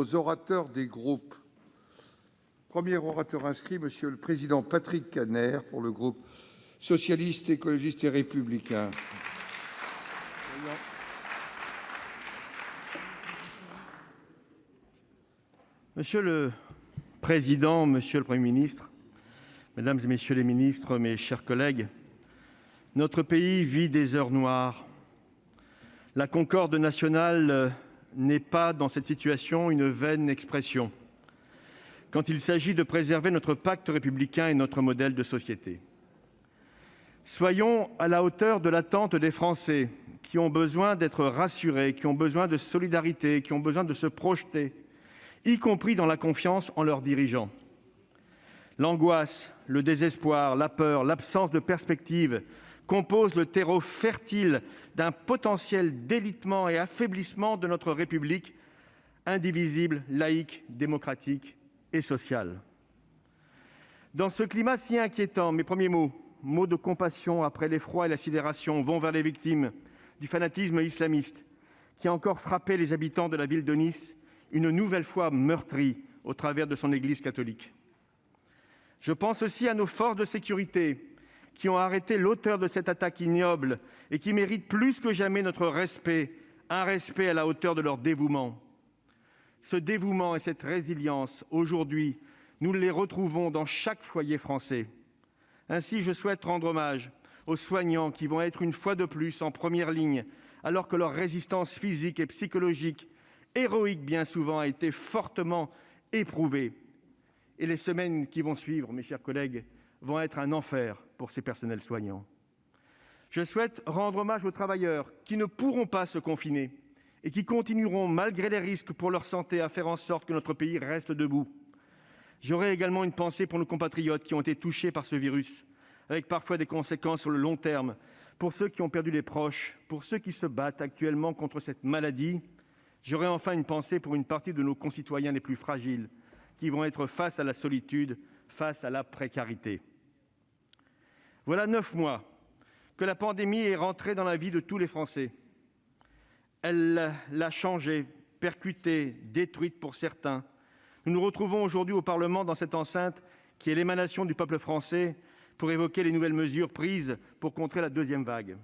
aux orateurs des groupes. Premier orateur inscrit, Monsieur le Président Patrick Kanner pour le groupe socialiste, écologiste et républicain. Monsieur le Président, Monsieur le Premier ministre, Mesdames et Messieurs les ministres, mes chers collègues, notre pays vit des heures noires. La concorde nationale n'est pas, dans cette situation, une vaine expression, quand il s'agit de préserver notre pacte républicain et notre modèle de société. Soyons à la hauteur de l'attente des Français qui ont besoin d'être rassurés, qui ont besoin de solidarité, qui ont besoin de se projeter, y compris dans la confiance en leurs dirigeants. L'angoisse, le désespoir, la peur, l'absence de perspective composent le terreau fertile d'un potentiel délitement et affaiblissement de notre République indivisible, laïque, démocratique et sociale. Dans ce climat si inquiétant, mes premiers mots de compassion après l'effroi et la sidération, vont vers les victimes du fanatisme islamiste qui a encore frappé les habitants de la ville de Nice, une nouvelle fois meurtrie au travers de son église catholique. Je pense aussi à nos forces de sécurité qui ont arrêté l'auteur de cette attaque ignoble et qui méritent plus que jamais notre respect, un respect à la hauteur de leur dévouement. Ce dévouement et cette résilience, aujourd'hui, nous les retrouvons dans chaque foyer français. Ainsi, je souhaite rendre hommage aux soignants qui vont être une fois de plus en première ligne, alors que leur résistance physique et psychologique, héroïque bien souvent, a été fortement éprouvée. Et les semaines qui vont suivre, mes chers collègues, vont être un enfer pour ces personnels soignants. Je souhaite rendre hommage aux travailleurs qui ne pourront pas se confiner et qui continueront, malgré les risques pour leur santé, à faire en sorte que notre pays reste debout. J'aurai également une pensée pour nos compatriotes qui ont été touchés par ce virus, avec parfois des conséquences sur le long terme, pour ceux qui ont perdu des proches, pour ceux qui se battent actuellement contre cette maladie. J'aurai enfin une pensée pour une partie de nos concitoyens les plus fragiles, qui vont être face à la solitude, face à la précarité. Voilà 9 mois que la pandémie est rentrée dans la vie de tous les Français. Elle l'a changée, percutée, détruite pour certains. Nous nous retrouvons aujourd'hui au Parlement, dans cette enceinte qui est l'émanation du peuple français, pour évoquer les nouvelles mesures prises pour contrer la deuxième vague.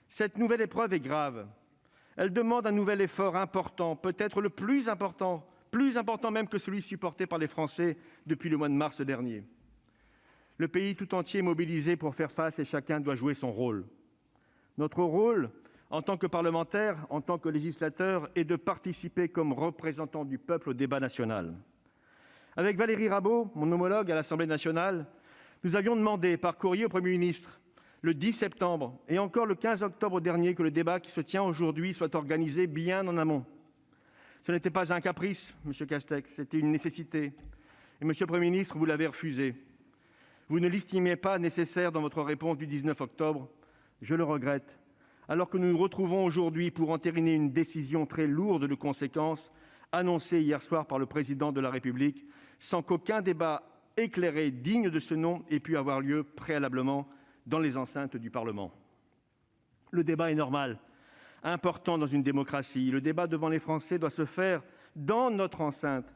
Cette nouvelle épreuve est grave. Elle demande un nouvel effort important, peut-être le plus important même que celui supporté par les Français depuis le mois de mars dernier. Le pays tout entier est mobilisé pour faire face et chacun doit jouer son rôle. Notre rôle, en tant que parlementaires, en tant que législateurs, est de participer comme représentants du peuple au débat national. Avec Valérie Rabault, mon homologue à l'Assemblée nationale, nous avions demandé par courrier au Premier ministre, le 10 septembre et encore le 15 octobre dernier, que le débat qui se tient aujourd'hui soit organisé bien en amont. Ce n'était pas un caprice, M. Castex, c'était une nécessité. Et Monsieur le Premier ministre, vous l'avez refusé. Vous ne l'estimiez pas nécessaire dans votre réponse du 19 octobre. Je le regrette. Alors que nous nous retrouvons aujourd'hui pour entériner une décision très lourde de conséquences, annoncée hier soir par le Président de la République, sans qu'aucun débat éclairé, digne de ce nom, ait pu avoir lieu préalablement dans les enceintes du Parlement. Le débat est normal, important dans une démocratie. Le débat devant les Français doit se faire dans notre enceinte.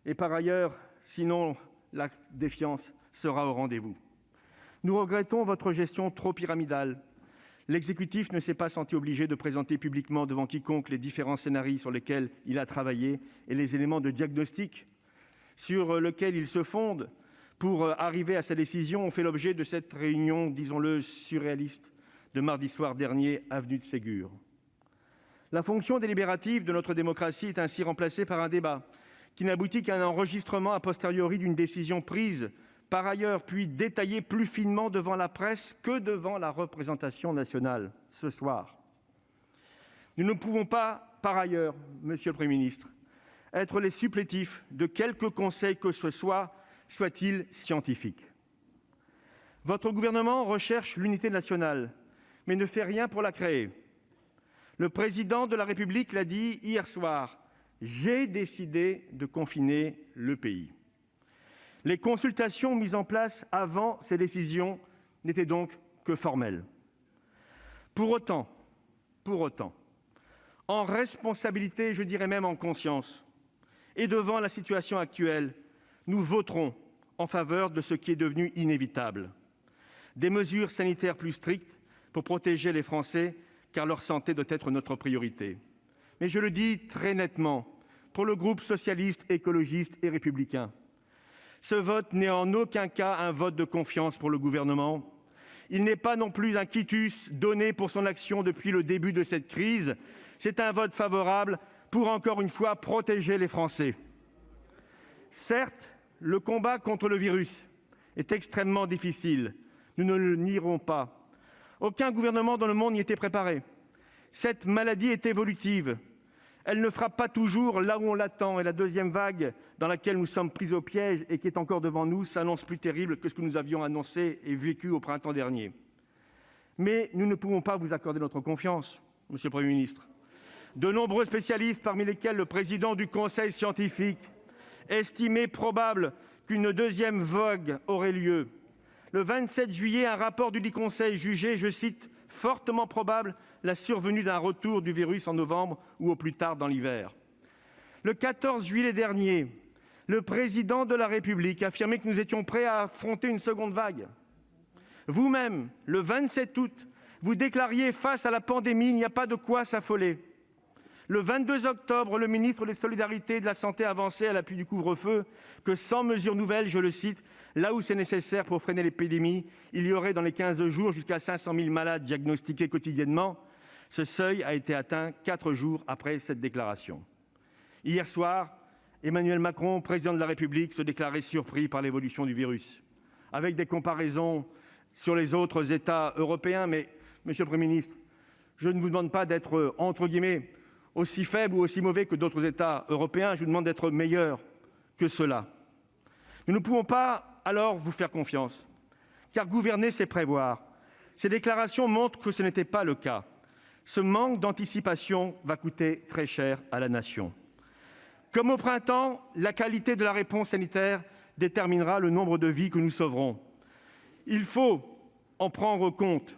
Et par ailleurs, sinon la défiance sera au rendez-vous. Nous regrettons votre gestion trop pyramidale. L'exécutif ne s'est pas senti obligé de présenter publiquement devant quiconque les différents scénarios sur lesquels il a travaillé et les éléments de diagnostic sur lesquels il se fonde pour arriver à sa décision ont fait l'objet de cette réunion, disons-le, surréaliste de mardi soir dernier, avenue de Ségur. La fonction délibérative de notre démocratie est ainsi remplacée par un débat qui n'aboutit qu'à un enregistrement a posteriori d'une décision prise par ailleurs, puis détaillée plus finement devant la presse que devant la représentation nationale ce soir. Nous ne pouvons pas, par ailleurs, Monsieur le Premier ministre, être les supplétifs de quelque conseil que ce soit, soit-il scientifique. Votre gouvernement recherche l'unité nationale, mais ne fait rien pour la créer. Le Président de la République l'a dit hier soir, « J'ai décidé de confiner le pays ». Les consultations mises en place avant ces décisions n'étaient donc que formelles. Pour autant, en responsabilité, je dirais même en conscience, Et devant la situation actuelle, nous voterons en faveur de ce qui est devenu inévitable. Des mesures sanitaires plus strictes pour protéger les Français, car leur santé doit être notre priorité. Mais je le dis très nettement, pour le groupe socialiste, écologiste et républicain, ce vote n'est en aucun cas un vote de confiance pour le gouvernement. Il n'est pas non plus un quitus donné pour son action depuis le début de cette crise. C'est un vote favorable pour, encore une fois, protéger les Français. Certes, le combat contre le virus est extrêmement difficile. Nous ne le nierons pas. Aucun gouvernement dans le monde n'y était préparé. Cette maladie est évolutive. Elle ne frappe pas toujours là où on l'attend, et la deuxième vague dans laquelle nous sommes pris au piège et qui est encore devant nous s'annonce plus terrible que ce que nous avions annoncé et vécu au printemps dernier. Mais nous ne pouvons pas vous accorder notre confiance, Monsieur le Premier ministre. De nombreux spécialistes, parmi lesquels le président du Conseil scientifique, estimaient probable qu'une deuxième vague aurait lieu. Le 27 juillet, un rapport dudit Conseil jugeait, je cite, « fortement probable la survenue d'un retour du virus en novembre ou au plus tard dans l'hiver ». Le 14 juillet dernier, le président de la République affirmait que nous étions prêts à affronter une seconde vague. Vous-même, le 27 août, vous déclariez « face à la pandémie, il n'y a pas de quoi s'affoler ». Le 22 octobre, le ministre des Solidarités et de la Santé avançait à l'appui du couvre-feu que sans mesures nouvelles, je le cite, « là où c'est nécessaire pour freiner l'épidémie, il y aurait dans les 15 jours jusqu'à 500 000 malades diagnostiqués quotidiennement ». Ce seuil a été atteint 4 jours après cette déclaration. Hier soir, Emmanuel Macron, président de la République, se déclarait surpris par l'évolution du virus, avec des comparaisons sur les autres États européens. Mais, Monsieur le Premier ministre, je ne vous demande pas d'être, entre guillemets, aussi faible ou aussi mauvais que d'autres États européens, je vous demande d'être meilleur que cela. Nous ne pouvons pas alors vous faire confiance, car gouverner, c'est prévoir. Ces déclarations montrent que ce n'était pas le cas. Ce manque d'anticipation va coûter très cher à la nation. Comme au printemps, la qualité de la réponse sanitaire déterminera le nombre de vies que nous sauverons. Il faut en prendre compte.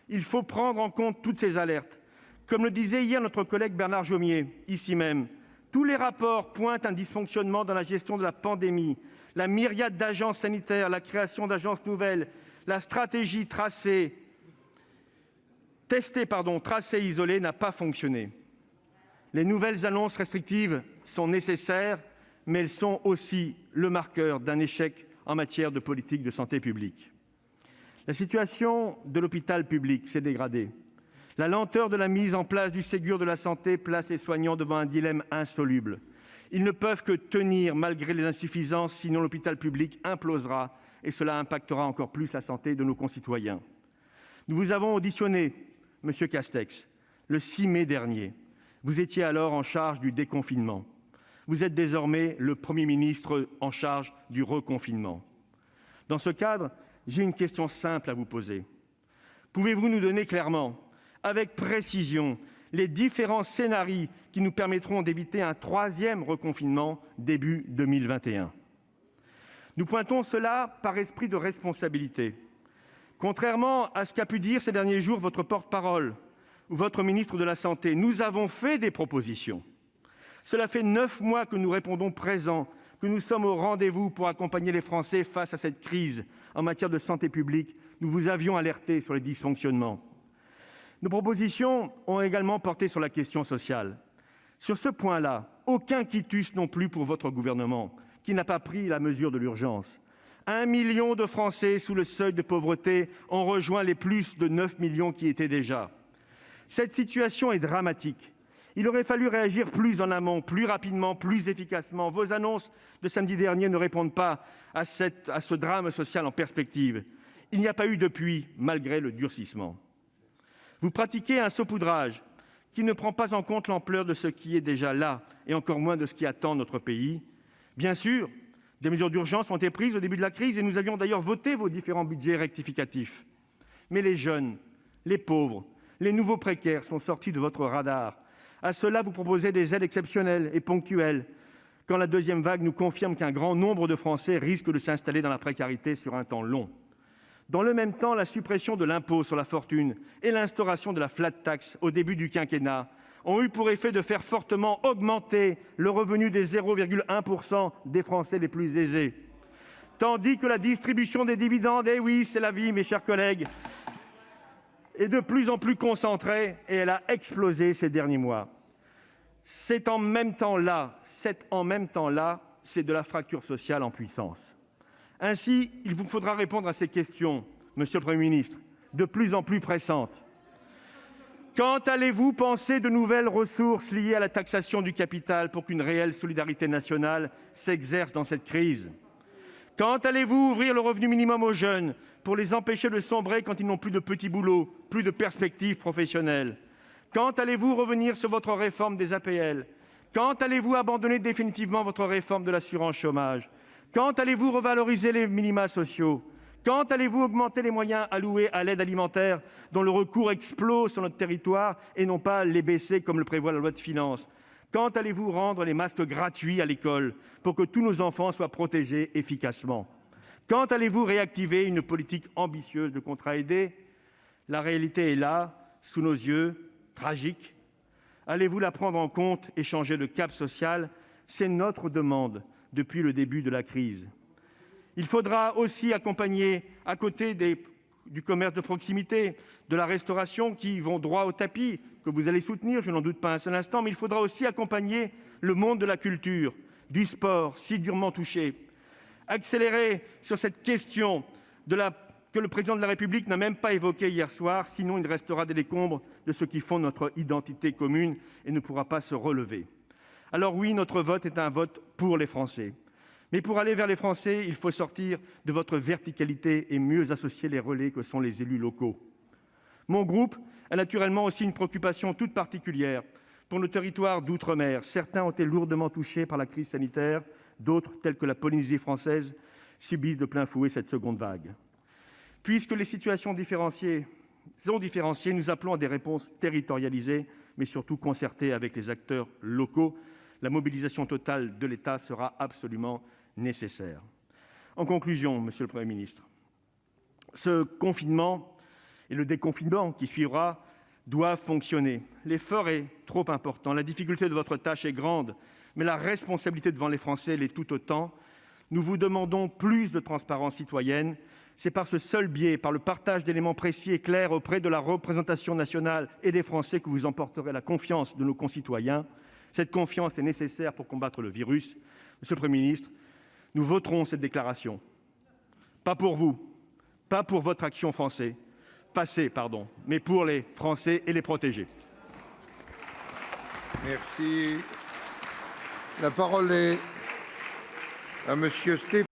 Il faut prendre en compte toutes ces alertes. Comme le disait hier notre collègue Bernard Jomier, ici même, tous les rapports pointent un dysfonctionnement dans la gestion de la pandémie. La myriade d'agences sanitaires, la création d'agences nouvelles, la stratégie tester, isoler n'a pas fonctionné. Les nouvelles annonces restrictives sont nécessaires, mais elles sont aussi le marqueur d'un échec en matière de politique de santé publique. La situation de l'hôpital public s'est dégradée. La lenteur de la mise en place du Ségur de la santé place les soignants devant un dilemme insoluble. Ils ne peuvent que tenir malgré les insuffisances, sinon l'hôpital public implosera et cela impactera encore plus la santé de nos concitoyens. Nous vous avons auditionné, Monsieur Castex, le 6 mai dernier. Vous étiez alors en charge du déconfinement. Vous êtes désormais le Premier ministre en charge du reconfinement. Dans ce cadre, j'ai une question simple à vous poser. Pouvez-vous nous donner clairement, avec précision, les différents scénarios qui nous permettront d'éviter un 3e reconfinement début 2021 ? Nous pointons cela par esprit de responsabilité. Contrairement à ce qu'a pu dire ces derniers jours votre porte-parole ou votre ministre de la Santé, nous avons fait des propositions. Cela fait 9 mois que nous répondons présents, que nous sommes au rendez-vous pour accompagner les Français face à cette crise en matière de santé publique. Nous vous avions alerté sur les dysfonctionnements. Nos propositions ont également porté sur la question sociale. Sur ce point-là, aucun quitus non plus pour votre gouvernement, qui n'a pas pris la mesure de l'urgence. 1 million de Français sous le seuil de pauvreté ont rejoint les plus de 9 millions qui étaient déjà. Cette situation est dramatique. Il aurait fallu réagir plus en amont, plus rapidement, plus efficacement. Vos annonces de samedi dernier ne répondent pas à ce drame social en perspective. Il n'y a pas eu depuis, malgré le durcissement. Vous pratiquez un saupoudrage qui ne prend pas en compte l'ampleur de ce qui est déjà là et encore moins de ce qui attend notre pays. Bien sûr, des mesures d'urgence ont été prises au début de la crise et nous avions d'ailleurs voté vos différents budgets rectificatifs. Mais les jeunes, les pauvres, les nouveaux précaires sont sortis de votre radar. À cela, vous proposez des aides exceptionnelles et ponctuelles, quand la deuxième vague nous confirme qu'un grand nombre de Français risquent de s'installer dans la précarité sur un temps long. Dans le même temps, la suppression de l'impôt sur la fortune et l'instauration de la flat tax au début du quinquennat ont eu pour effet de faire fortement augmenter le revenu des 0,1 % des Français les plus aisés. Tandis que la distribution des dividendes, eh oui, c'est la vie, mes chers collègues, est de plus en plus concentrée et elle a explosé ces derniers mois. C'est en même temps là, c'est de la fracture sociale en puissance. Ainsi, il vous faudra répondre à ces questions, monsieur le Premier ministre, de plus en plus pressantes. Quand allez-vous penser de nouvelles ressources liées à la taxation du capital pour qu'une réelle solidarité nationale s'exerce dans cette crise ? Quand allez-vous ouvrir le revenu minimum aux jeunes pour les empêcher de sombrer quand ils n'ont plus de petit boulot, plus de perspectives professionnelles ? Quand allez-vous revenir sur votre réforme des APL ? Quand allez-vous abandonner définitivement votre réforme de l'assurance chômage ? Quand allez-vous revaloriser les minima sociaux ? Quand allez-vous augmenter les moyens alloués à l'aide alimentaire dont le recours explose sur notre territoire et non pas les baisser comme le prévoit la loi de finances ? Quand allez-vous rendre les masques gratuits à l'école pour que tous nos enfants soient protégés efficacement ? Quand allez-vous réactiver une politique ambitieuse de contrats aidés ? La réalité est là, sous nos yeux, tragique. Allez-vous la prendre en compte et changer de cap social ? C'est notre demande depuis le début de la crise. Il faudra aussi accompagner, à côté du commerce de proximité, de la restauration qui vont droit au tapis, que vous allez soutenir, je n'en doute pas un seul instant, mais il faudra aussi accompagner le monde de la culture, du sport, si durement touché. Accélérer sur cette question que le président de la République n'a même pas évoquée hier soir, sinon il restera des décombres de ce qui font notre identité commune et ne pourra pas se relever. Alors oui, notre vote est un vote pour les Français. Mais pour aller vers les Français, il faut sortir de votre verticalité et mieux associer les relais que sont les élus locaux. Mon groupe a naturellement aussi une préoccupation toute particulière pour nos territoires d'outre-mer. Certains ont été lourdement touchés par la crise sanitaire, d'autres, tels que la Polynésie française, subissent de plein fouet cette seconde vague. Puisque les situations sont différenciées, nous appelons à des réponses territorialisées, mais surtout concertées avec les acteurs locaux. La mobilisation totale de l'État sera absolument nécessaire. En conclusion, monsieur le Premier ministre, ce confinement et le déconfinement qui suivra doivent fonctionner. L'effort est trop important, la difficulté de votre tâche est grande, mais la responsabilité devant les Français l'est tout autant. Nous vous demandons plus de transparence citoyenne. C'est par ce seul biais, par le partage d'éléments précis et clairs auprès de la représentation nationale et des Français que vous emporterez la confiance de nos concitoyens. Cette confiance est nécessaire pour combattre le virus. Monsieur le Premier ministre, nous voterons cette déclaration. Pas pour vous, pas pour votre action passée, mais pour les Français et les protéger. Merci. La parole est à monsieur Stéphane